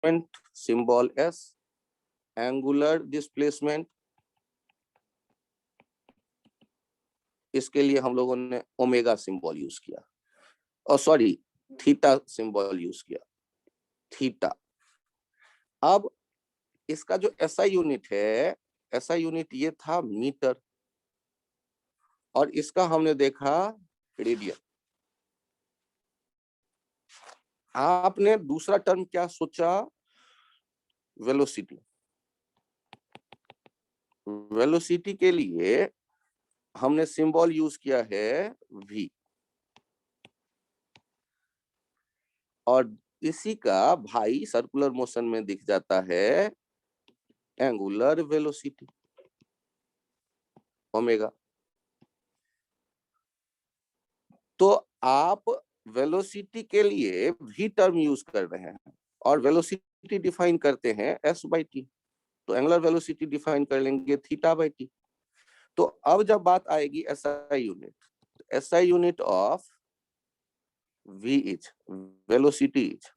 Displacement symbol S, angular displacement इसके लिए हम लोगों ने ओमेगा सिंबल यूज किया, और सॉरी थीटा सिंबल यूज किया, थीटा। अब इसका जो एसआई यूनिट है, एसआई यूनिट ये था मीटर, और इसका हमने देखा रेडियन। आपने दूसरा टर्म क्या सोचा? वेलोसिटी। वेलोसिटी के लिए हमने सिंबल यूज किया है v, और इसी का भाई सर्कुलर मोशन में दिख जाता है एंगुलर वेलोसिटी, ओमेगा। तो आप वेलोसिटी के लिए v टर्म यूज कर रहे हैं, और वेलोसिटी डिफाइन करते हैं s/t, तो एंगुलर वेलोसिटी डिफाइन कर लेंगे θ/t। तो अब जब बात आएगी SI unit, SI unit of v is, velocity is,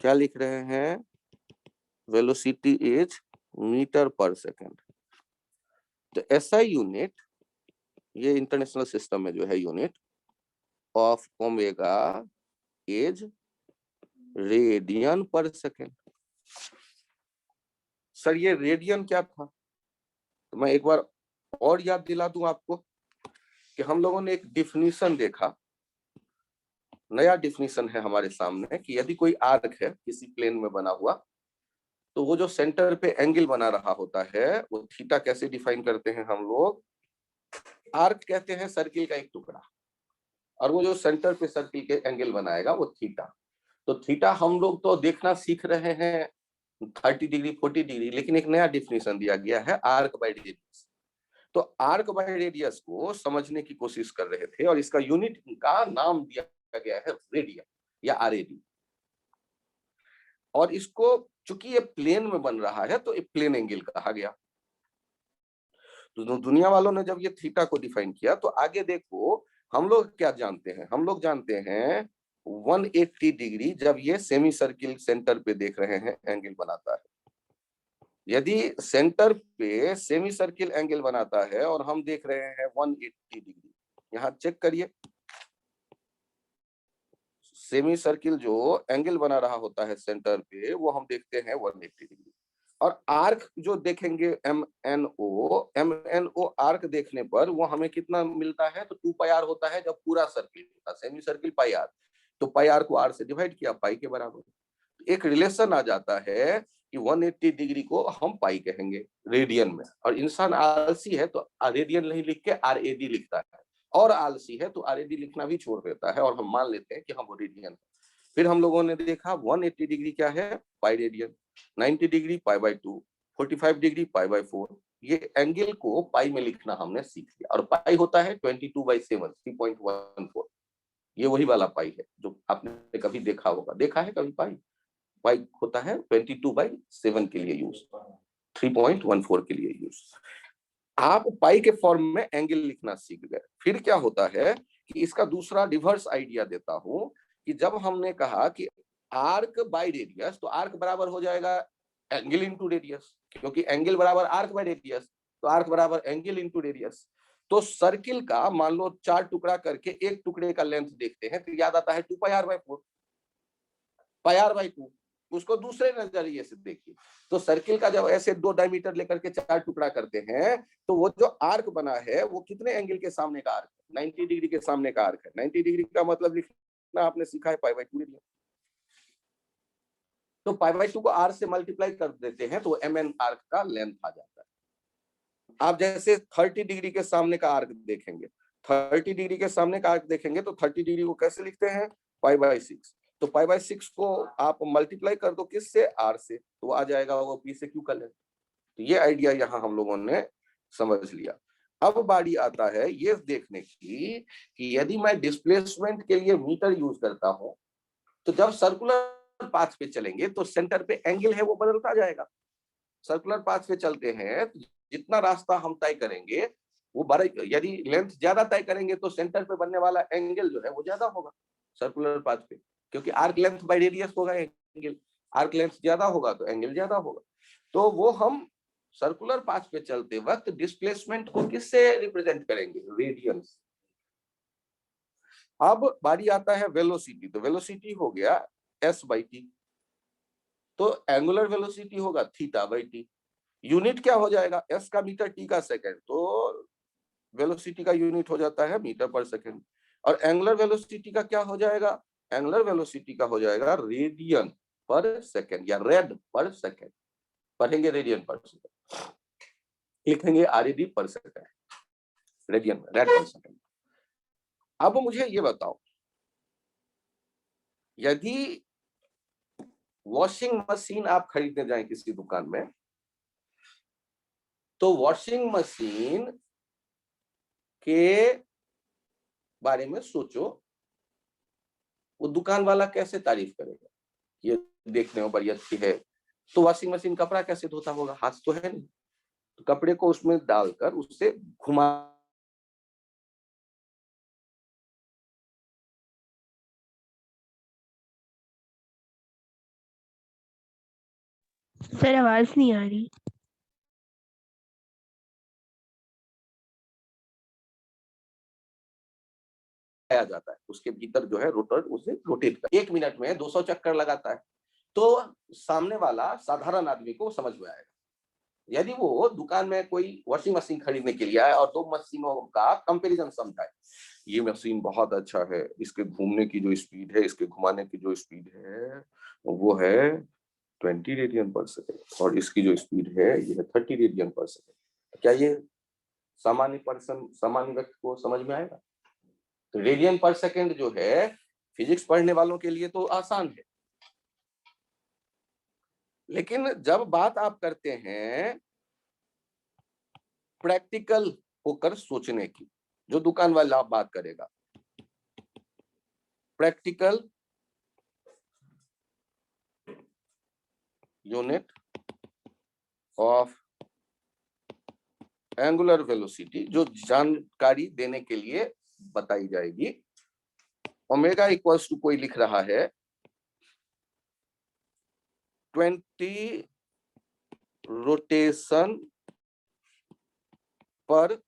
क्या लिख रहे हैं? वेलोसिटी इज मीटर पर सेकेंड। तो एसआई यूनिट, ये इंटरनेशनल सिस्टम में जो है unit of omega is radian per second. Sir ये रेडियन क्या था? तो मैं एक बार और याद दिला दूं आपको कि हम लोगों ने एक डिफिनीशन देखा, नया डिफिनीशन है हमारे सामने, कि यदि कोई आर्क है किसी प्लेन में बना हुआ, तो वो जो सेंटर पे एंगल बना रहा होता है वो थीटा कैसे डिफाइन करते हैं हम लोग? आर्क कहते हैं सर्किल का एक टुकड़ा, और वो जो सेंटर पे सर्किल के एंगल बनाएगा वो थीटा। तो थीटा हम लोग तो देखना सीख रहे हैं 30 डिग्री 40 डिग्री, लेकिन एक नया डिफिनेशन दिया गया है आर्क बाय रेडियस। तो आर्क बाय रेडियस को समझने की कोशिश कर रहे थे, और इसका यूनिट का नाम दिया गया है रेडियन या आरएडी। और इसको चूंकि ये प्लेन में बन रहा है तो ये प्लेन एंगल कहा गया। तो दुनिया वालों ने जब ये थीटा को डिफाइन किया, तो आगे देखो हम लोग क्या जानते हैं? हम लोग जानते हैं 180 डिग्री जब ये सेमी सर्किल सेंटर पे देख रहे हैं एंगल बनाता है। यदि सेंटर पे सेमी सर्किल एंगल बनाता है और हम देख रहे हैं 180 डिग्री, यहाँ चेक करिए, सेमी सर्किल जो एंगल बना रहा होता है सेंटर पे वो हम देखते हैं 180 डिग्री। और आर्क जो देखेंगे एमएनओ आर्क देखने पर वो हमें कितना मिलता है? तो 2 पाई आर होता है जब पूरा सर्किल होता है, सेमी सर्किल पाई आर, तो पाई आर को आर से डिवाइड किया, पाई के बराबर। एक रिलेशन आ जाता है कि 180 डिग्री को हम पाई कहेंगे रेडियन में, और इंसान आलसी है तो रेडियन नहीं लिख के आरएडी लिखता है, और आलसी है तो आरएडी लिखना भी छोड़ देता है, और हम मान लेते हैं कि हम रेडियन है। फिर हम लोगों ने देखा 180 डिग्री क्या है? Pi radian, 90 degree pi by 2, 45 degree pi by 4। ये एंगल को पाई में लिखना हमने सीख लिया, और पाई होता है 22/7, 3.14। ये वही वाला पाई है जो आपने कभी देखा होगा, देखा है कभी पाई? पाई होता है 22/7 के लिए यूज, 3.14 के लिए यूज। आप पाई के फॉर्म में एंगल लिखना सीख गए। फिर क्या होता है कि इसका दूसरा रिवर्स आइडिया देता हूं, कि जब हमने कहा कि आर्क बाय रेडियस, तो आर्क बराबर हो जाएगा एंगल इनटू रेडियस, क्योंकि एंगल बराबर आर्क बाय रेडियस, तो आर्क बराबर एंगल इनटू रेडियस। तो सर्किल का मान लो 4 टुकड़ा करके एक टुकड़े का लेंथ देखते हैं तो याद आता है 2 pi r by 4, pi r by 2। उसको दूसरे नजरिए से देखिए, तो सर्किल का जब ऐसे 2 डायमीटर लेकर के 4 टुकड़ा करते हैं, तो वो जो आर्क बना है वो कितने एंगल के सामने का आर्क है? 90 डिग्री के सामने का आर्क है। 90 डिग्री का मतलब लिखना आपने सीखा है पाई बाय 2 रेडियन। तो पाई बाय 2 को आर से मल्टीप्लाई कर देते हैं तो एम एन आर्क का लेंथ आ जाता है। आप जैसे 30 डिग्री के सामने का आर्क देखेंगे, 30 डिग्री के सामने का आर्क देखेंगे तो 30 डिग्री को कैसे लिखते हैं? Pi by 6। तो पाई बाय 6 को आप मल्टीप्लाई कर दो किससे? आर से, तो आ जाएगा वो पी से क्यू का लेंथ। तो ये आइडिया यहाँ हम लोगों ने समझ लिया। अब बारी आता है ये देखने की कि यदि मैं डिस्प्लेसमेंट के लिए मीटर यूज करता हूं, तो जब सर्कुलर पाथ पे चलेंगे तो सेंटर पे एंगल है वो बदलता जाएगा। सर्कुलर पाथ पे चलते हैं तो जितना रास्ता हम तय करेंगे वो बड़े, यदि लेंथ ज्यादा तय करेंगे तो सेंटर पे बनने वाला एंगल जो है वो ज्यादा होगा सर्कुलर पाथ पे, क्योंकि आर्क लेंथ बाय रेडियस होगा एंगल, आर्क लेंथ ज्यादा होगा तो एंगल ज्यादा होगा। तो वो हम सर्कुलर पाथ पे चलते वक्त डिस्प्लेसमेंट को किससे रिप्रेजेंट करेंगे? रेडियंस। अब बारी आता है वेलोसिटी, तो वेलोसिटी हो गया s/t, तो एंगुलर वेलोसिटी होगा θ/t। यूनिट क्या हो जाएगा? s का मीटर, t का सेकंड, तो वेलोसिटी का यूनिट हो जाता है मीटर पर सेकंड। और एंगुलर वेलोसिटी का क्या हो जाएगा? एंगुलर वेलोसिटी का हो जाएगा रेडियन पर सेकंड या रेड पर सेकंड। पढ़ेंगे रेडियन पर सेकंड, लिखेंगे RAD पर सेकंड, रेडियन रेड पर सेकंड। अब मुझे ये बताओ, यदि वॉशिंग मशीन आप खरीदने जाएं किसी दुकान में, तो वॉशिंग मशीन के बारे में सोचो, वो दुकान वाला कैसे तारीफ करेगा? ये देखने में बड़ी अच्छी है, तो वॉशिंग मशीन कपड़ा कैसे धोता होगा? हाथ तो है नहीं, तो कपड़े को उसमें डालकर उससे घुमा। सर आवाज नहीं आ रही। जाता है उसके भीतर जो है रोटर, उसे रोटेट कर 1 मिनट में 200 चक्कर लगाता है, तो सामने वाला साधारण आदमी को समझ में आएगा। यदि वो दुकान में कोई वॉशिंग मशीन खरीदने के लिए आए और दो मशीनों का कंपैरिजन समझाए, ये मशीन बहुत अच्छा है, इसके घूमने की जो स्पीड है, इसके घुमाने की जो स्पीड है वो है 20 रेडियन पर सेकेंड, और इसकी जो स्पीड है ये है 30 रेडियन पर सेकेंड। क्या ये सामान्य पर्सन, सामान्य व्यक्ति को समझ में आएगा? तो रेडियन पर सेकेंड जो है फिजिक्स पढ़ने वालों के लिए तो आसान है, लेकिन जब बात आप करते हैं प्रैक्टिकल होकर सोचने की, जो दुकान वाला आप बात करेगा, practical unit of angular velocity जो जानकारी देने के लिए बताई जाएगी, ओमेगा इक्वल्स टू कोई लिख रहा है 20 रोटेशन पर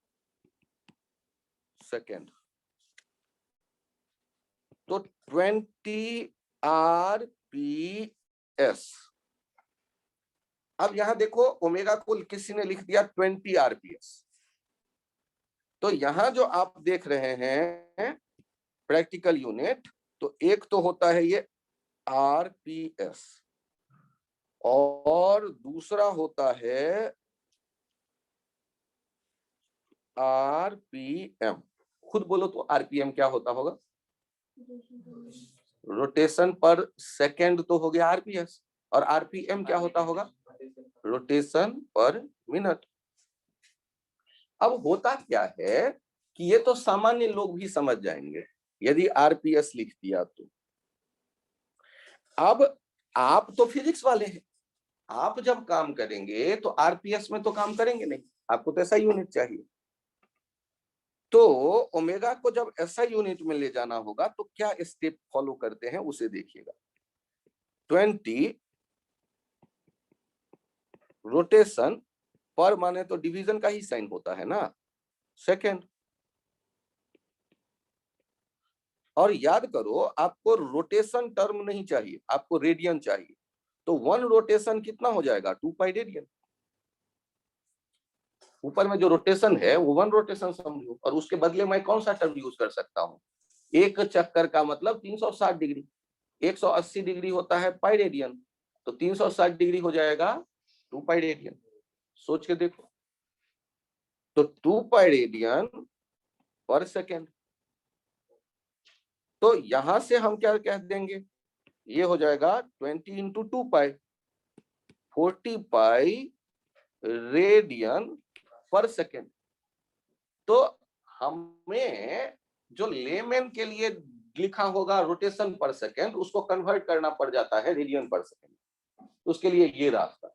सेकेंड, तो 20 RPS। अब यहां देखो, ओमेगा को किसी ने लिख दिया 20 RPS, तो यहां जो आप देख रहे हैं प्रैक्टिकल यूनिट, तो एक तो होता है ये RPS और दूसरा होता है RPM। खुद बोलो तो RPM क्या होता होगा? रोटेशन पर सेकेंड तो हो गया RPS, और RPM क्या होता होगा? रोटेशन पर मिनट। अब होता क्या है कि ये तो सामान्य लोग भी समझ जाएंगे यदि RPS लिख दिया तो। अब आप तो फिजिक्स वाले हैं, आप जब काम करेंगे तो RPS में तो काम करेंगे नहीं, आपको तो ऐसा यूनिट चाहिए। तो ओमेगा को जब ऐसा यूनिट में ले जाना होगा तो क्या स्टेप फॉलो करते हैं उसे देखिएगा। 20 रोटेशन पर माने तो डिवीजन का ही साइन होता है ना, सेकेंड। और याद करो, आपको रोटेशन टर्म नहीं चाहिए, आपको रेडियन चाहिए, तो 1 रोटेशन कितना हो जाएगा? 2 पाई रेडियन। ऊपर में जो रोटेशन है वो 1 रोटेशन समझो, और उसके बदले मैं कौन सा टर्म यूज कर सकता हूँ? एक चक्कर का मतलब 360 डिग्री, 180 डिग्री होता है पाई रेडियन, तो 360 डिग्री हो जाएगा 2 पाई रेडियन। सोच के देखो, तो 2 पाई रेडियन पर सेकेंड, तो यहां से हम क्या कह देंगे? ये हो जाएगा 20 इंटू 2 पाई, 40 पाई रेडियन पर सेकेंड। तो हमें जो लेमैन के लिए लिखा होगा रोटेशन पर सेकेंड, उसको कन्वर्ट करना पड़ जाता है रेडियन पर सेकेंड, तो उसके लिए ये रास्ता।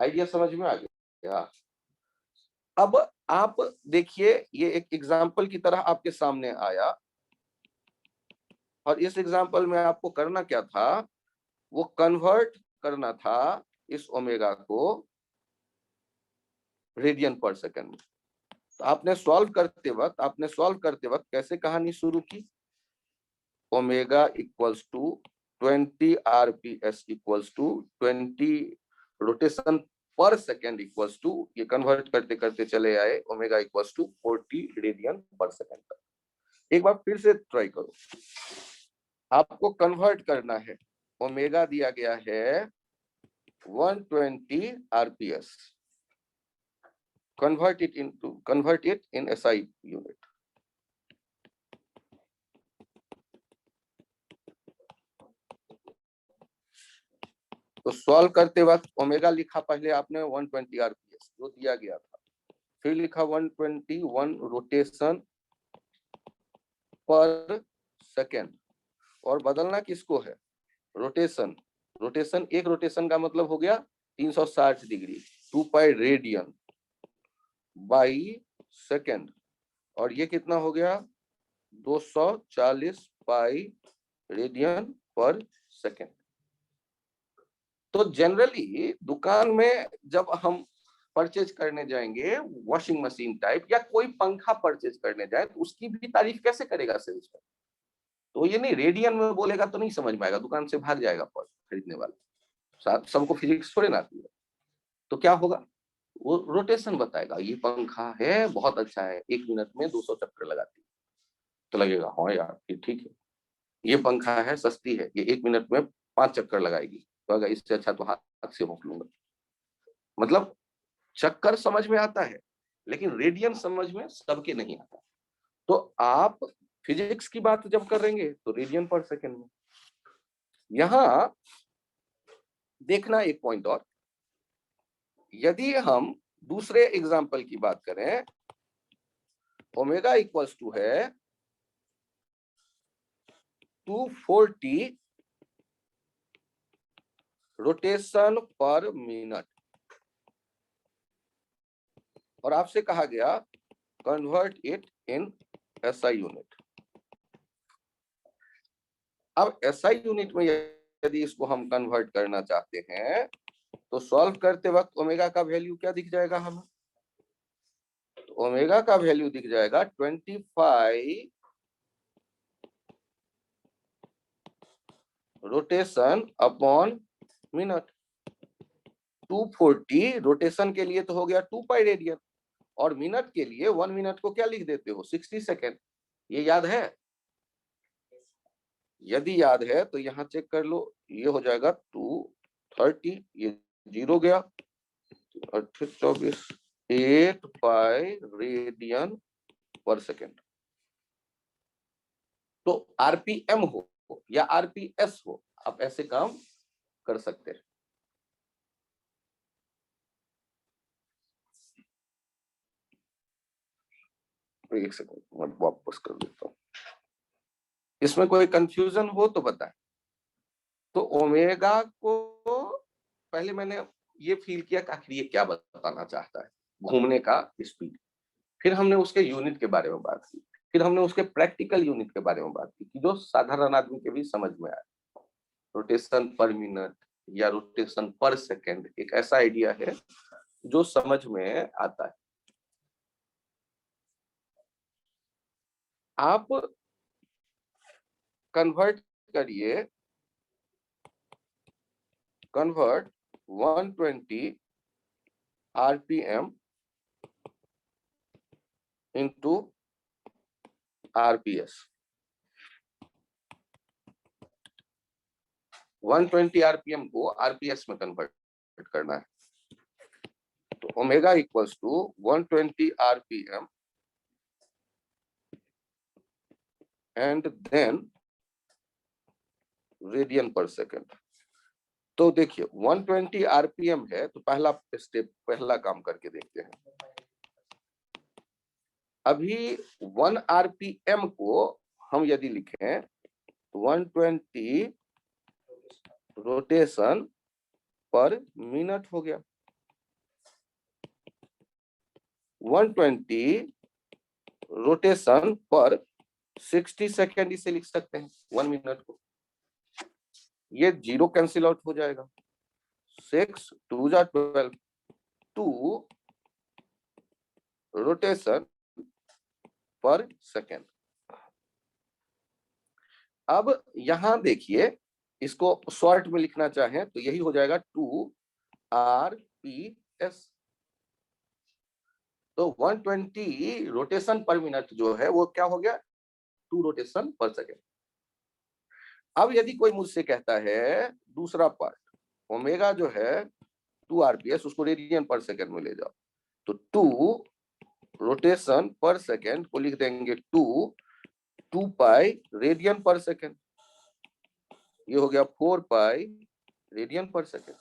आइडिया समझ में आ गया? अब आप देखिए, ये एक एग्जाम्पल की तरह आपके सामने आया, और इस एग्जाम्पल में आपको करना क्या था वो कन्वर्ट करना था इस ओमेगा को रेडियन पर सेकंड में। तो आपने सॉल्व करते वक्त कैसे कहानी शुरू की? Omega equals to 20 RPS equals to 20 rotation per second equals to, ये कन्वर्ट करते करते चले आए omega equals to 40 radian per second तक। एक बार फिर से ट्राई करो, आपको कन्वर्ट करना है। ओमेगा दिया गया है 120 RPS, convert it in SI unit. तो सॉल्व करते वक्त ओमेगा लिखा पहले आपने 120 आरपीएस जो दिया गया था, फिर लिखा 121 रोटेशन पर सेकेंड, और बदलना किसको है? रोटेशन। रोटेशन, एक रोटेशन का मतलब हो गया 360 degree, 2 pi radian by second, और ये कितना हो गया? 240 पाई रेडियन पर सेकेंड। तो जनरली दुकान में जब हम परचेज करने जाएंगे वॉशिंग मशीन टाइप या कोई पंखा परचेज करने जाए तो उसकी भी तारीफ कैसे करेगा सेल्समैन? तो ये नहीं, रेडियन में बोलेगा तो नहीं समझ में आएगा, दुकान से भाग जाएगा खरीदने वाला। सबको फिजिक्स थोड़े ना आती है। तो क्या होगा? वो रोटेशन बताएगा, ये पंखा है बहुत अच्छा है, 1 मिनट में 200 चक्कर लगाती है। तो लगेगा हाँ यार ये ठीक है। ये पंखा है, सस्ती है, ये 1 मिनट में 5 चक्कर लगाएगी, तो अगर इससे अच्छा तो हाथ से भोंक लूंगा। मतलब चक्कर समझ में आता है, लेकिन रेडियन समझ में सबके नहीं आता। तो आप फिजिक्स की बात जब करेंगे तो रेडियन पर सेकेंड में। यहां देखना एक पॉइंट और, यदि हम दूसरे एग्जाम्पल की बात करें, ओमेगा इक्वल्स टू है 240 रोटेशन पर मिनट, और आपसे कहा गया convert it in SI unit. अब एसआई यूनिट में यदि इसको हम कन्वर्ट करना चाहते हैं तो सॉल्व करते वक्त ओमेगा का वैल्यू क्या दिख जाएगा हमें? तो ओमेगा का वैल्यू दिख जाएगा 25 रोटेशन अपॉन मिनट। 240 रोटेशन के लिए तो हो गया 2 पाई रेडियन, और मिनट के लिए 1 मिनट को क्या लिख देते हो? 60 सेकेंड। ये याद है? यदि याद है तो यहाँ चेक कर लो, ये हो जाएगा 230, ये 0 गया, 24 8 पाई रेडियन पर सेकेंड। तो आरपीएम हो या आरपीएस हो, आप ऐसे काम कर सकते हैं। एक सेकंड मैं वापस कर देता हूँ, इसमें कोई कंफ्यूजन हो तो बताएं। तो ओमेगा को पहले मैंने ये फील किया कि आखिर ये क्या बताना चाहता है, घूमने का स्पीड। फिर हमने उसके यूनिट के बारे में बात की, फिर हमने उसके प्रैक्टिकल यूनिट के बारे में बात की जो साधारण आदमी के भी समझ में आए। रोटेशन पर मिनट या रोटेशन पर सेकेंड एक ऐसा आइडिया है जो समझ में आता है। आप कन्वर्ट करिए, convert 120 RPM into RPS. 120 RPM को आरपीएस में कन्वर्ट करना है। तो omega equals to 120 RPM and then radian per second. तो देखिए 120 आरपीएम है, तो पहला स्टेप, पहला काम करके देखते हैं। अभी 1 आरपीएम को हम यदि लिखें तो 120 रोटेशन पर मिनट हो गया। 120 रोटेशन पर 60 सेकेंड इसे लिख सकते हैं 1 मिनट को। ये 0 कैंसिल आउट हो जाएगा, 6 2 जा 12, 2 रोटेशन पर सेकेंड। अब यहां देखिए, इसको शॉर्ट में लिखना चाहें तो यही हो जाएगा 2 RPS। तो 120 रोटेशन पर मिनट जो है वो क्या हो गया, 2 रोटेशन पर सेकेंड। अब यदि कोई मुझसे कहता है दूसरा पार्ट, ओमेगा जो है 2 RPS, उसको रेडियन पर सेकेंड में ले जाओ, तो 2 रोटेशन पर सेकेंड को लिख देंगे 2 पाई रेडियन पर सेकेंड। ये हो गया 4 पाई रेडियन पर सेकेंड।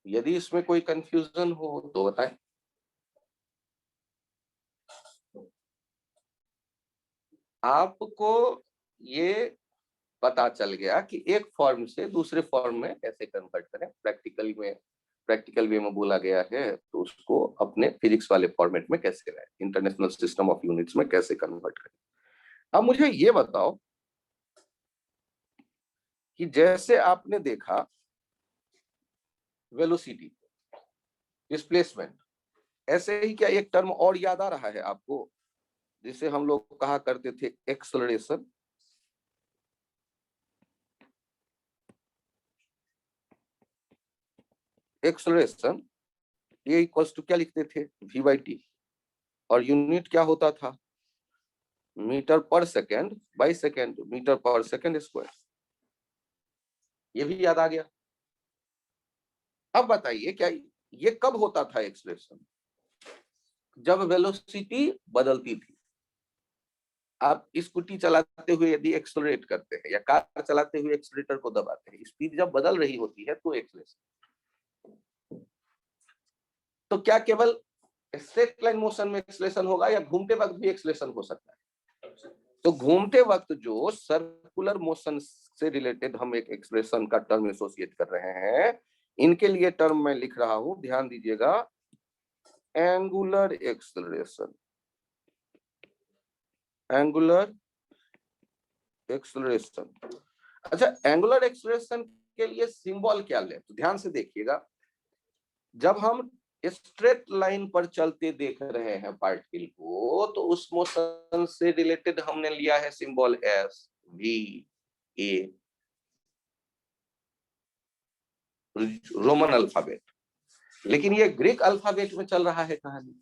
यदि इसमें कोई कंफ्यूजन हो तो बताएं। आपको ये पता चल गया कि एक फॉर्म से दूसरे फॉर्म में कैसे कन्वर्ट करें। प्रैक्टिकल वे में बोला गया है तो उसको अपने फिजिक्स वाले फॉर्मेट में कैसे लाएं, इंटरनेशनल सिस्टम ऑफ यूनिट्स में कैसे कन्वर्ट करें। अब मुझे ये बताओ कि जैसे आपने देखा वेलोसिटी, डिस्प्लेसमेंट, ऐसे ही क्या एक टर्म और याद आ रहा है आपको, जिसे हम लोग कहा करते थे एक्सेलरेशन। एक्सेलरेशन ये इक्वल्स टू क्या लिखते थे, v/t, और यूनिट क्या होता था, मीटर पर सेकेंड बाई सेकेंड, मीटर पर सेकेंड स्क्वायर। ये भी याद आ गया। अब बताइए क्या ये कब होता था एक्सेलरेशन, जब वेलोसिटी बदलती थी। आप स्कूटी चलाते हुए यदि एक्सेलरेट करते हैं या कार चलाते हुए एक्सेलरेटर को दबाते हैं, स्पीड जब बदल रही होती है तो एक्सेलरेशन। तो क्या केवल स्ट्रेट लाइन मोशन में एक्सेलरेशन होगा या घूमते वक्त भी एक्सेलरेशन हो सकता है? तो घूमते वक्त जो सर्कुलर मोशन से रिलेटेड हम एक एक्सप्रेशन का टर्म एसोसिएट कर रहे हैं, इनके लिए टर्म मैं लिख रहा हूं, ध्यान दीजिएगा, एंगुलर एक्सेलरेशन। Angular acceleration. अच्छा, एंगुलर एक्सेलरेशन के लिए सिंबल क्या ले, तो ध्यान से देखिएगा। जब हम स्ट्रेट लाइन पर चलते देख रहे हैं पार्टिकल को, तो उस मोशन से रिलेटेड हमने लिया है symbol S, V, A, Roman alphabet. लेकिन ये ग्रीक अल्फाबेट में चल रहा है कहानी।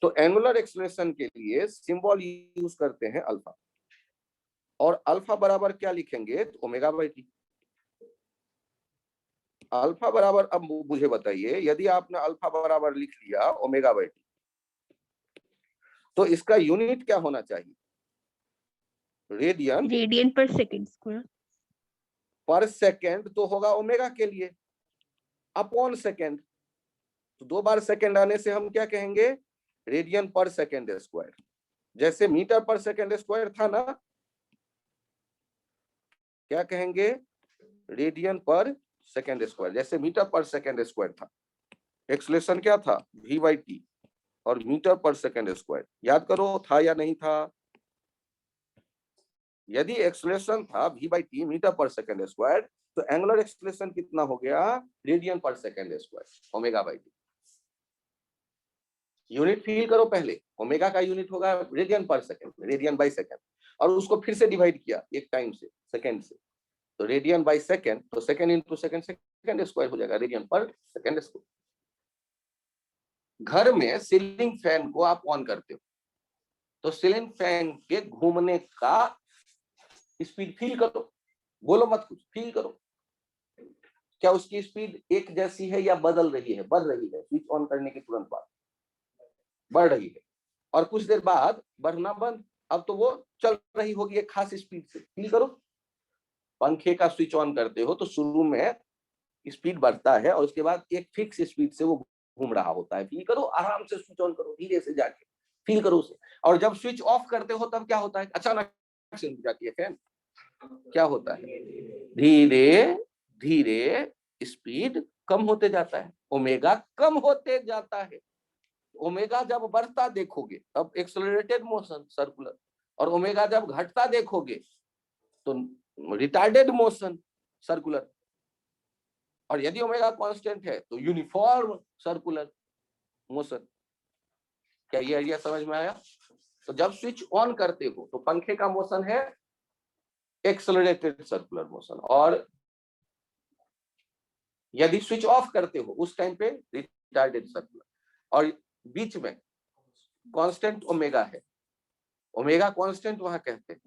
तो एंगुलर एक्सेलरेशन के लिए सिंबल यूज करते हैं अल्फा, और अल्फा बराबर क्या लिखेंगे, तो ओमेगा बाई टी। अल्फा बराबर, अब मुझे बताइए, यदि आपने अल्फा बराबर लिख लिया ओमेगा बाई टी, तो इसका यूनिट क्या होना चाहिए, रेडियन पर सेकेंड स्क्वायर। पर सेकेंड तो होगा ओमेगा के लिए, अपॉन सेकेंड। तो 2 बार सेकेंड आने से हम क्या कहेंगे, रेडियन पर सेकेंड स्क्वायर। जैसे मीटर पर सेकेंड स्क्वायर था ना, क्या कहेंगे, रेडियन पर सेकेंड स्क्वायर, जैसे मीटर पर सेकेंड स्क्वायर था। एक्सेलरेशन क्या था, v/t, और मीटर पर सेकेंड स्क्वायर। याद करो था या नहीं था। यदि एक्सेलरेशन था v/t मीटर पर सेकेंड स्क्वायर, तो एंगुलर एक्सेलरेशन कितना हो गया, radian per second square, omega by T. Unit feel करो पहले, ओमेगा का यूनिट होगा radian per second, radian by second, और उसको फिर से डिवाइड किया एक टाइम से, सेकेंड से, तो रेडियन बाई सेकेंड, तो second into second, second square हो जाएगा, रेडियन पर सेकेंड स्क्वायर। घर में सीलिंग फैन को आप ऑन करते हो, तो सीलिंग फैन के घूमने का स्पीड फील करो, बोलो मत कुछ, फील करो। क्या उसकी स्पीड एक जैसी है या बदल रही है, बढ़ रही है, स्विच ऑन करने के तुरंत बाद बढ़ रही है, और कुछ देर बाद बढ़ना बंद, अब तो वो चल रही होगी एक खास स्पीड से, फील करो। पंखे का स्विच ऑन करते हो तो शुरू में स्पीड बढ़ता है और उसके बाद एक फिक्स स्पीड से वो घूम रहा होता है, फील करो, आराम से स्विच ऑन करो, धीरे से जाके फील करो उसे। और जब स्विच ऑफ करते हो तब क्या होता है, अचानक से रुक जाती है फैन, क्या होता है, धीरे धीरे स्पीड कम होते जाता है, ओमेगा कम होते जाता है। ओमेगा जब बढ़ता देखोगे तब एक्सेलरेटेड मोशन सर्कुलर, और ओमेगा जब घटता देखोगे तो रिटार्डेड मोशन सर्कुलर, और यदि ओमेगा कांस्टेंट है तो यूनिफॉर्म सर्कुलर मोशन। क्या ये आइडिया समझ में आया? तो जब स्विच ऑन करते हो तो पंखे का मोशन है एक्सेलरेटेड सर्कुलर मोशन, और यदि स्विच ऑफ करते हो उस टाइम पे रिटार्डेड सर्कुलर, और बीच में कांस्टेंट ओमेगा है, ओमेगा कांस्टेंट वहां कहते हैं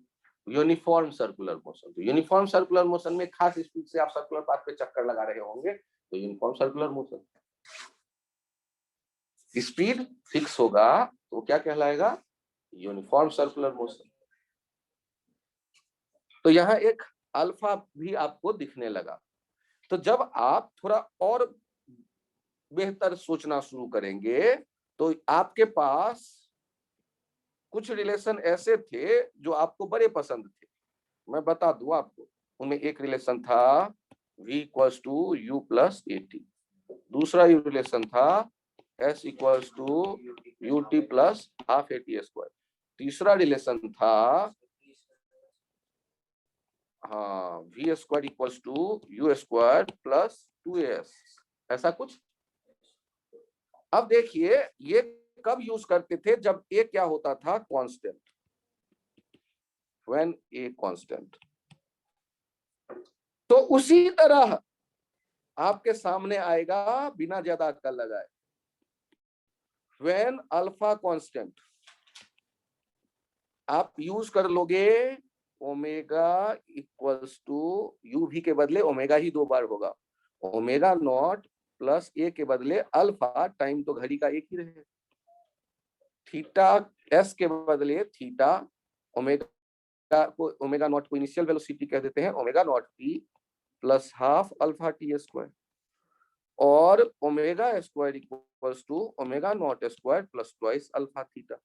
यूनिफॉर्म सर्कुलर मोशन। तो यूनिफॉर्म सर्कुलर मोशन में खास स्पीड से आप सर्कुलर पाथ पे चक्कर लगा रहे होंगे तो uniform circular motion. Speed fix होगा तो क्या कहलाएगा? Uniform circular motion. तो यहाँ एक अल्फा भी आपको दिखने लगा। तो जब आप थोड़ा और बेहतर सोचना शुरू करेंगे तो आपके पास कुछ रिलेशन ऐसे थे जो आपको बड़े पसंद थे, मैं बता दूं आपको। उनमें एक रिलेशन था v equals to u plus AT, दूसरा रिलेशन था s equals to ut plus half AT square, तीसरा रिलेशन था हाँ v square equals to u square plus 2as, ऐसा कुछ। अब देखिए ये कब यूज करते थे? जब a क्या होता था? Constant, when a constant. तो उसी तरह आपके सामने आएगा बिना ज्यादा अक्ल लगाए, व्हेन अल्फा कांस्टेंट, आप यूज कर लोगे ओमेगा इक्वल्स टू यू भी के बदले ओमेगा ही 2 बार होगा, ओमेगा नॉट प्लस ए के बदले अल्फा, टाइम तो घड़ी का एक ही रहे, थीटा एस के बदले थीटा, ओमेगा को ओमेगा नॉट को इनिशियल वेलोसिटी कह देते हैं, omega naught T plus half alpha T square, और omega square equals to omega naught square plus twice alpha theta.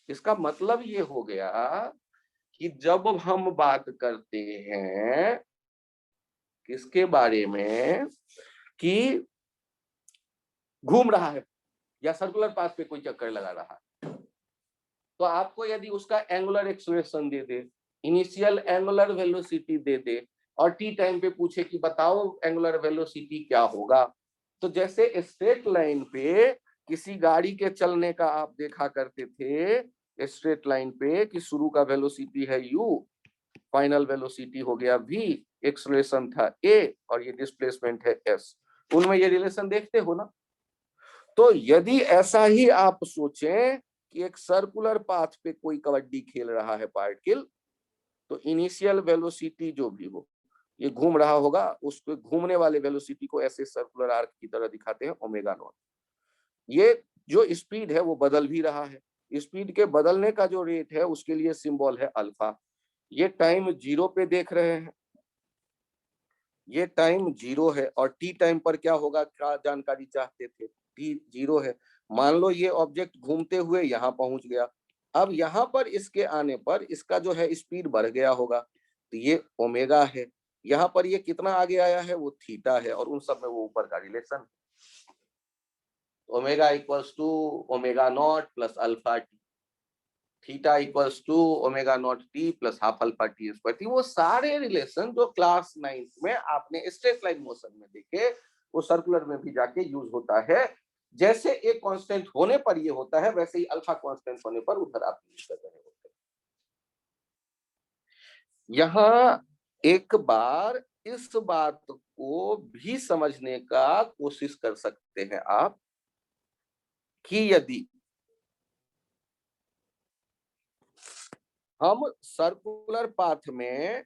इसका मतलब ये हो गया कि जब हम बात करते हैं किसके बारे में कि घूम रहा है या सर्कुलर पाथ पे कोई चक्कर लगा रहा है, तो आपको यदि उसका एंगुलर एक्सेलरेशन दे दे, इनिशियल एंगुलर वेलोसिटी दे दे, और टी टाइम पे पूछे कि बताओ एंगुलर वेलोसिटी क्या होगा, तो जैसे स्ट्रेट लाइन पे किसी गाड़ी के चलने का आप देखा करते थे, स्ट्रेट लाइन पे कि शुरू का वेलोसिटी है u, फाइनल वेलोसिटी हो गया v, एक्सेलरेशन था a, और ये डिस्प्लेसमेंट है s, उनमें ये रिलेशन देखते हो ना। तो यदि ऐसा ही आप सोचें कि एक सर्कुलर पाथ पे कोई कबड्डी खेल रहा है पार्टिकल, तो इनिशियल वेलोसिटी जो भी हो, ये घूम रहा होगा, उसको घूमने वाले वेलोसिटी को ऐसे सर्कुलर आर्क की तरह दिखाते हैं ओमेगा नॉट। ये जो स्पीड है वो बदल भी रहा है, स्पीड के बदलने का जो रेट है उसके लिए सिंबल है अल्फा। ये टाइम 0 पे देख रहे हैं, ये टाइम 0 है, और टी टाइम पर क्या होगा, क्या जानकारी चाहते थे? टी 0 है। मान लो ये ऑब्जेक्ट घूमते हुए यहाँ पहुंच गया, अब यहाँ पर इसके आने पर इसका जो है स्पीड बढ़ गया होगा, तो ये ओमेगा है, यहाँ पर ये कितना आगे आया है? वो थीटा है, और उन सब में वो ऊपर का relation omega equals to omega naught plus alpha T, theta equals to omega naught T plus half alpha T square थी। वो सारे रिलेशन जो क्लास 9th में आपने स्ट्रेट लाइन मोशन में देखे, वो सर्कुलर में भी जाके यूज होता है। जैसे एक कांस्टेंट होने पर ये होता है, वैसे ही अल्फा कांस्टेंट होने पर उधर आप यूज कर रहे होते हैं। यहाँ एक बार इस बात को भी समझने का कोशिश कर सकते हैं आप कि यदि हम सर्कुलर पाथ में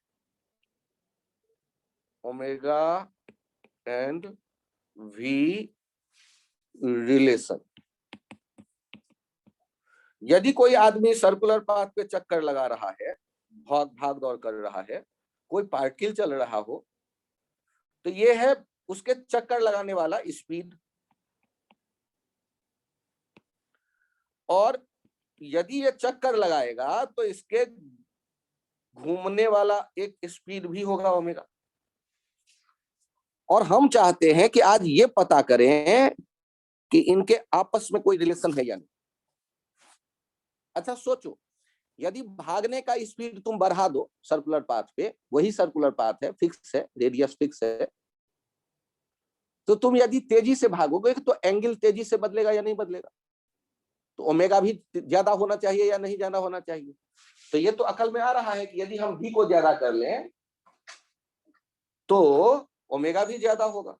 ओमेगा एंड वी रिलेशन, यदि कोई आदमी सर्कुलर पाथ पे चक्कर लगा रहा है, भाग दौड़ कर रहा है, कोई पार्टिकल चल रहा हो, तो ये है उसके चक्कर लगाने वाला स्पीड, और यदि ये चक्कर लगाएगा तो इसके घूमने वाला एक स्पीड भी होगा ओमेगा। और हम चाहते हैं कि आज ये पता करें कि इनके आपस में कोई रिलेशन है या नहीं। अच्छा सोचो, यदि भागने का स्पीड तुम बढ़ा दो सर्कुलर पाथ पे, वही सर्कुलर पाथ है, फिक्स है, रेडियस फिक्स है, तो तुम यदि तेजी से भागोगे तो एंगल तेजी से बदलेगा या नहीं बदलेगा? तो ओमेगा भी ज्यादा होना चाहिए या नहीं ज्यादा होना चाहिए? तो ये तो अकल में आ रहा है कि यदि हम v को ज्यादा कर लें तो ओमेगा भी ज्यादा होगा।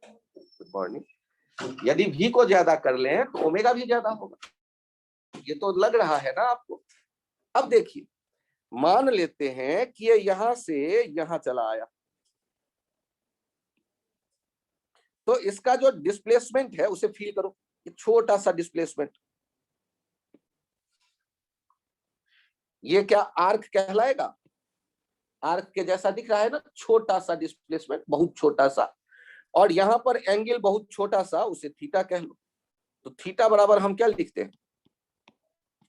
Good morning. यदि v को ज्यादा कर लें तो ओमेगा भी ज्यादा होगा। ये तो लग रहा है ना आपको। अब देखिए, मान लेते हैं कि ये यहां से यहां चला आया, तो इसका जो डिस्प्लेसमेंट है उसे फील करो, ये छोटा सा डिस्प्लेसमेंट, ये क्या आर्क कहलाएगा? आर्क के जैसा दिख रहा है ना, छोटा सा डिस्प्लेसमेंट, बहुत छोटा सा, और यहां पर एंगल बहुत छोटा सा, उसे थीटा कह लो। तो थीटा बराबर हम क्या लिखते हैं?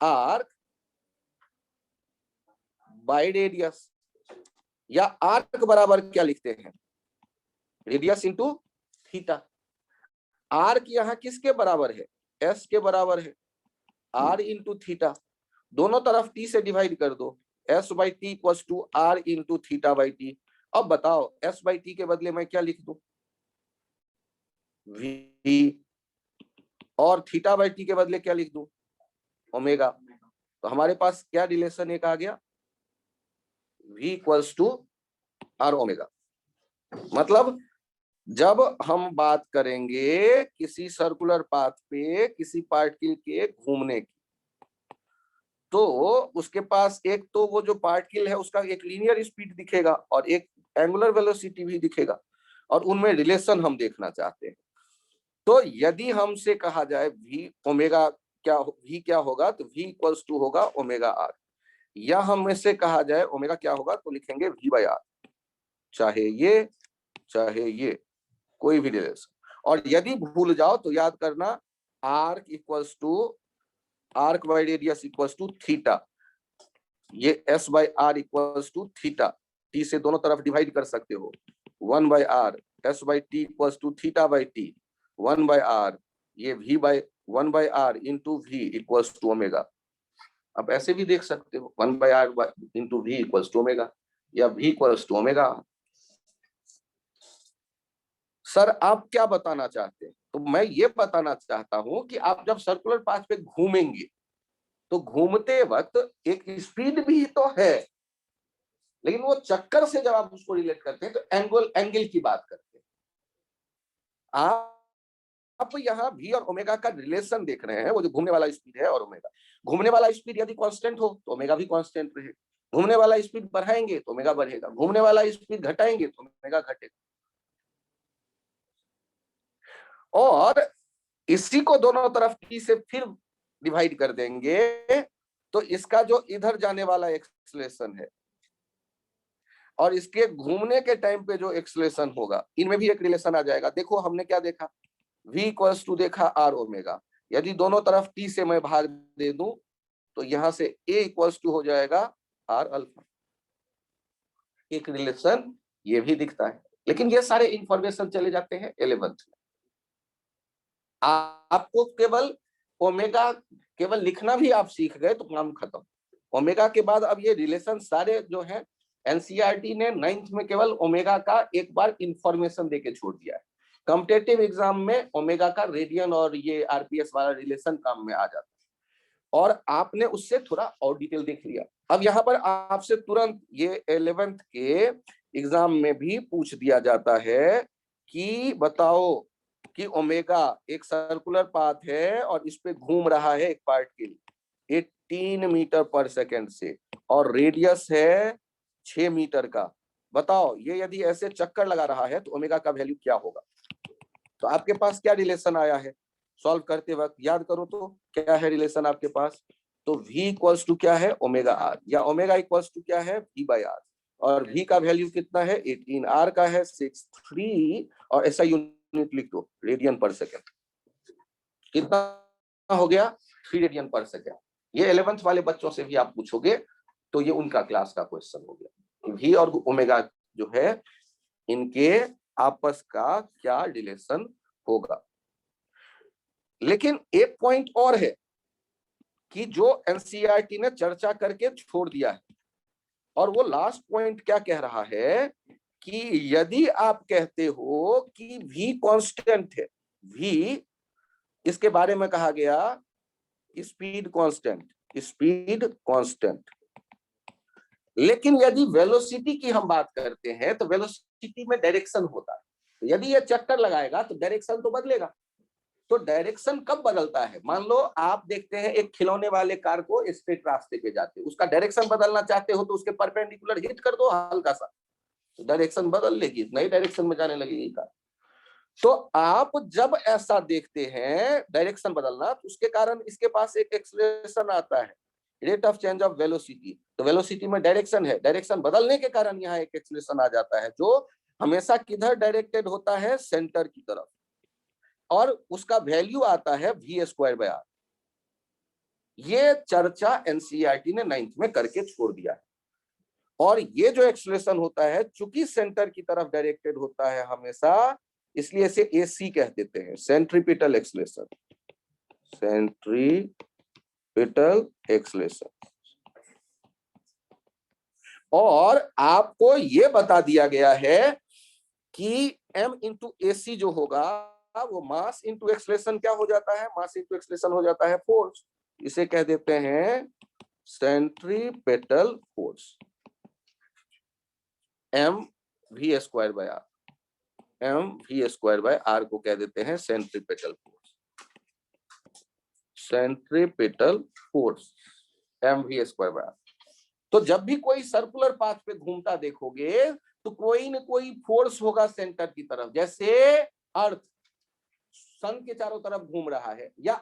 आर्क बाय रेडियस, या आर्क बराबर क्या लिखते हैं? Radius into theta. आर्क यहाँ किसके बराबर है? एस के बराबर है, आर इंटू थीटा, दोनों तरफ टी से डिवाइड कर दो, S by T equals to R into theta by T. अब बताओ एस बाई टी के बदले मैं क्या लिख दूं? वी, और थीटा बाई टी के बदले क्या लिख दूं? ओमेगा। तो हमारे पास क्या रिलेशन एक आ गया? v equals to R omega. मतलब जब हम बात करेंगे किसी सर्कुलर पाथ पे किसी पार्टिकल के घूमने की, तो उसके पास एक तो वो जो पार्टिकल है उसका एक लीनियर स्पीड दिखेगा और एक एंगुलर वेलोसिटी भी दिखेगा, और उनमें रिलेशन हम देखना चाहते हैं। तो यदि हमसे कहा जाए v ओमेगा क्या, v क्या होगा, तो v इक्वल्स टू होगा ओमेगा आर, या हम से कहा जाए ओमेगा क्या होगा, तो लिखेंगे v बाई आर, चाहे ये कोई भी रिलेशन। और यदि भूल जाओ तो याद करना, arc equals to arc by radius equals to theta, ये s by r equals to theta, t से दोनों तरफ डिवाइड कर सकते हो, 1 by r, s by T equals to theta by t, 1 by r, ये v by 1 by r into v equals to omega. आप ऐसे भी देख सकते हो 1 by r into v equals to omega, या v equals to omega. Sir आप क्या बताना चाहते हैं? तो मैं ये बताना चाहता हूं कि आप जब सर्कुलर पाथ पे घूमेंगे तो घूमते वक्त एक स्पीड भी तो है, लेकिन वो चक्कर से जब आप उसको रिलेट करते हैं तो एंगल की बात करते हैं। आप यहाँ v और ओमेगा का रिलेशन देख रहे हैं, वो जो घूमने वाला स्पीड है और ओमेगा। घूमने वाला स्पीड यदि कांस्टेंट हो तो ओमेगा भी कांस्टेंट रहेगा, घूमने वाला स्पीड बढ़ाएंगे तो ओमेगा बढ़ेगा, घूमने वाला स्पीड घटाएंगे तो ओमेगा घटेगा। और इसी को दोनों तरफ टी से फिर डिवाइड कर देंगे तो इसका जो इधर जाने वाला एक्सेलरेशन है और इसके घूमने के टाइम पे जो एक्सेलरेशन होगा, इनमें भी एक रिलेशन आ जाएगा। देखो हमने क्या देखा, v इक्वल्स टू देखा आर ओमेगा, यदि दोनों तरफ टी से मैं भाग दे दूं तो यहां से a इक्वल्स टू हो जाएगा आर अल्फा। एक रिलेशन ये भी दिखता है, लेकिन ये सारे इंफॉर्मेशन चले जाते हैं 11th में। आपको केवल ओमेगा केवल लिखना भी आप सीख गए तो काम खत्म। ओमेगा के बाद अब ये रिलेशन सारे जो है एनसीईआरटी ने 9th में केवल ओमेगा का एक बार इंफॉर्मेशन देके छोड़ दिया है। कॉम्पिटिटिव एग्जाम में ओमेगा का रेडियन और ये आरपीएस वाला रिलेशन काम में आ जाता है, और आपने उससे थोड़ा और डिटेल देख लिया। अब यहाँ पर आपसे तुरंत ये 11th के एग्जाम में भी पूछ दिया जाता है कि बताओ कि ओमेगा एक सर्कुलर पाथ है और इस पे घूम रहा है एक पार्टिकल 18 मीटर पर सेकेंड से, और रेडियस है 6 मीटर का। बताओ ये यदि ऐसे चक्कर लगा रहा है तो ओमेगा का वैल्यू क्या होगा? तो आपके पास क्या रिलेशन आया है सॉल्व करते वक्त? याद करो तो क्या है रिलेशन आपके पास? तो v इक्वल्स टू क्या है? ओमेगा आर, या ओमेगा इक्वल्स टू क्या है? v बाई आर, और v का वैल्यू कितना है? 18, r का है 63, और ऐसा यूनिट लिख दो रेडियन पर सेकेंड। कितना हो गया? 3 रेडियन पर सेकेंड। ये 11th वाले बच्चों से भी आप पूछोगे तो ये उनका क्लास का क्वेश्चन हो गया, v और ओमेगा जो है इनके आपस का क्या रिलेशन होगा। लेकिन एक पॉइंट और है कि जो एनसीईआरटी ने चर्चा करके छोड़ दिया है। और वो लास्ट पॉइंट क्या कह रहा है कि यदि आप कहते हो कि v कांस्टेंट है, v इसके बारे में कहा गया स्पीड कांस्टेंट, लेकिन यदि वेलोसिटी की हम बात करते हैं तो वेलोसिटी में डायरेक्शन होता है। तो यदि ये चक्कर लगाएगा तो डायरेक्शन तो बदलेगा। तो डायरेक्शन कब बदलता है? मान लो आप देखते हैं एक खिलौने वाले कार को स्ट्रेट रास्ते पे जाते, उसका डायरेक्शन बदलना चाहते हो तो उसके परपेंडिकुलर हिट कर दो हल्का सा, तो डायरेक्शन बदल लेगी, नई डायरेक्शन में जाने लगेगी कार। तो आप जब ऐसा देखते हैं डायरेक्शन बदलना, तो उसके कारण इसके पास एक एक्सेलरेशन आता है, rate of change of velocity. तो वेलोसिटी में डायरेक्शन है, डायरेक्शन बदलने के कारण यहाँ एक एक्सेलरेशन आ जाता है, जो हमेशा किधर डायरेक्टेड होता है? सेंटर की तरफ। और उसका वैल्यू आता है v²/r। ये चर्चा एनसीईआरटी ने 9th में करके छोड़ दिया है। और ये जो एक्सेलरेशन होता है, चूंकि सेंटर की तरफ डायरेक्टेड होता है हमेशा, इसलिए इसे एसी कह देते हैं, सेंट्रीपिटल एक्सेलरेशन। Centripetal acceleration. और आपको ये बता दिया गया है कि m इंटू एसी जो होगा वो मास इंटू एक्सेलरेशन क्या हो जाता है? मास इंटू एक्सेलरेशन हो जाता है फोर्स। इसे कह देते हैं सेंट्रीपिटल फोर्स, mv²/r। mv²/r को कह देते हैं centripetal force. Centripetal force mv²/r। तो जब भी कोई सर्कुलर पाथ पे घूमता देखोगे तो कोई न कोई फोर्स होगा सेंटर की तरफ। जैसे अर्थ सन के चारों तरफ घूम रहा है, या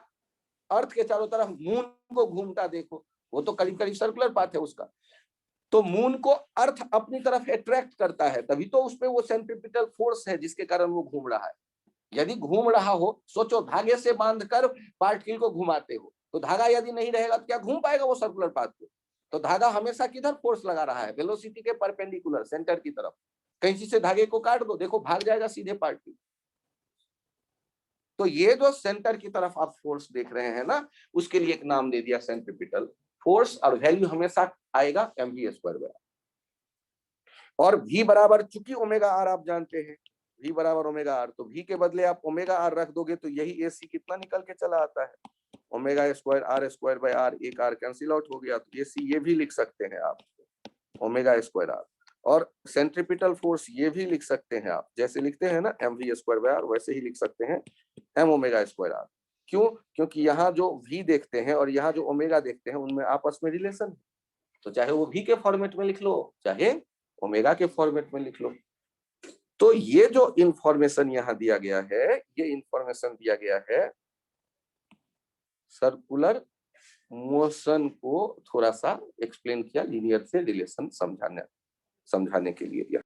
अर्थ के चारों तरफ मून को घूमता देखो, वो तो करीब करीब सर्कुलर पाथ है उसका। तो मून को अर्थ अपनी तरफ अट्रैक्ट करता है, तभी तो उसपे वो सेंट्रीपिटल फोर्स है जिसके कारण वो घूम रहा है। यदि घूम रहा हो, सोचो धागे से बांधकर पार्टिकल को घुमाते हो, तो धागा यदि नहीं रहेगा तो क्या घूम पाएगा वो सर्कुलर पाथ पे? तो धागा हमेशा किधर फोर्स लगा रहा है? वेलोसिटी के परपेंडिकुलर, सेंटर की तरफ। कैंची से धागे को काट दो, देखो भाग जाएगा सीधे पार्टिकल। तो ये जो सेंटर की तरफ आप फोर्स देख रहे हैं ना, उसके लिए एक नाम दे दिया सेंट्रीपिटल फोर्स, और वैल्यू हमेशा आएगा mv²/r। और v बराबर, चूंकि ओमेगा आर आप जानते हैं, v बराबर ओमेगा आर, तो v के बदले आप ओमेगा आर रख दोगे तो यही एसी कितना निकल के चला आता है? ओमेगा²r²/r, एक r कैंसिल आउट हो गया, तो एसी ये भी लिख सकते हैं आप, ओमेगा²r। और सेंट्रीपिटल फोर्स ये भी लिख सकते हैं आप, जैसे लिखते हैं ना mv²/r, वैसे ही लिख सकते हैं m⍵²r। क्यों? क्योंकि यहाँ जो v देखते हैं और यहाँ जो ओमेगा देखते हैं उनमें आपस में रिलेशन है। तो चाहे वो v के फॉर्मेट में लिख लो, चाहे ओमेगा के फॉर्मेट में लिख लो। तो ये जो इंफॉर्मेशन यहाँ दिया गया है, ये इंफॉर्मेशन दिया गया है सर्कुलर मोशन को थोड़ा सा एक्सप्लेन किया, लीनियर से रिलेशन समझाने के लिए।